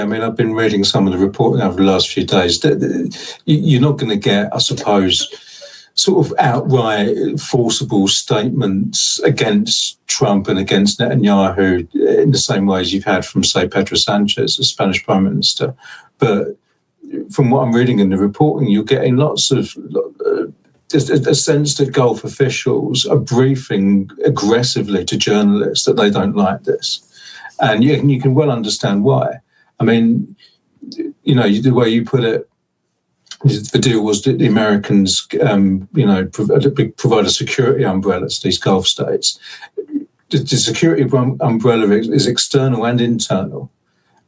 I mean, I've been reading some of the reporting over the last few days. You're not going to get, I suppose, sort of outright forcible statements against Trump and against Netanyahu in the same way as you've had from, say, Pedro Sanchez, the Spanish Prime Minister. But from what I'm reading in the reporting, you're getting lots of a sense that Gulf officials are briefing aggressively to journalists that they don't like this. And you can well understand why. I mean, you know, the way you put it, the deal was that the Americans, provide a security umbrella to these Gulf states. The security umbrella is external and internal.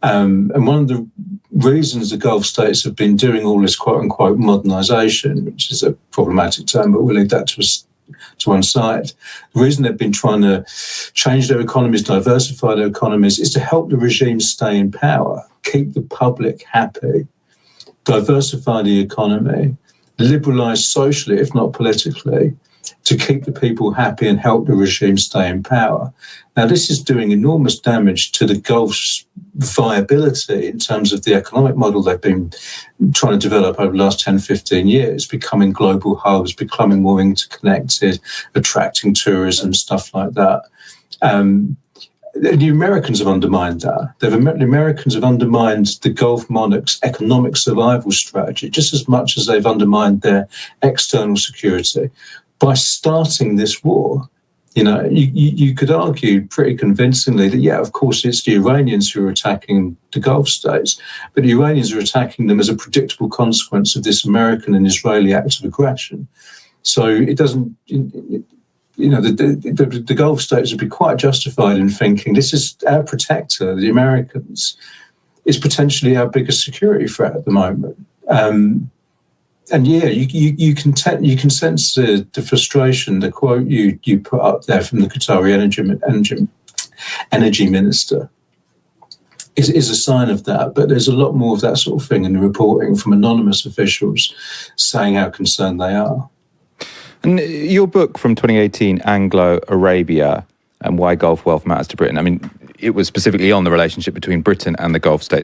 And one of the reasons the Gulf states have been doing all this quote-unquote modernisation, which is a problematic term, but we'll leave that to one side. The reason they've been trying to change their economies, diversify their economies, is to help the regime stay in power, keep the public happy, diversify the economy, liberalise socially, if not politically, to keep the people happy and help the regime stay in power. Now, this is doing enormous damage to the Gulf's viability in terms of the economic model they've been trying to develop over the last 10, 15 years, becoming global hubs, becoming more interconnected, attracting tourism, stuff like that. The Americans have undermined that. The Americans have undermined the Gulf monarchs' economic survival strategy just as much as they've undermined their external security by starting this war. You know, you could argue pretty convincingly that, yeah, of course, it's the Iranians who are attacking the Gulf states, but the Iranians are attacking them as a predictable consequence of this American and Israeli act of aggression. So it doesn't, the Gulf states would be quite justified in thinking this is our protector, the Americans, is potentially our biggest security threat at the moment. And yeah, you can sense the frustration. The quote you put up there from the Qatari energy minister is a sign of that. But there's a lot more of that sort of thing in the reporting from anonymous officials saying how concerned they are. And your book from 2018, Anglo-Arabia, and Why Gulf Wealth Matters to Britain, I mean, it was specifically on the relationship between Britain and the Gulf states.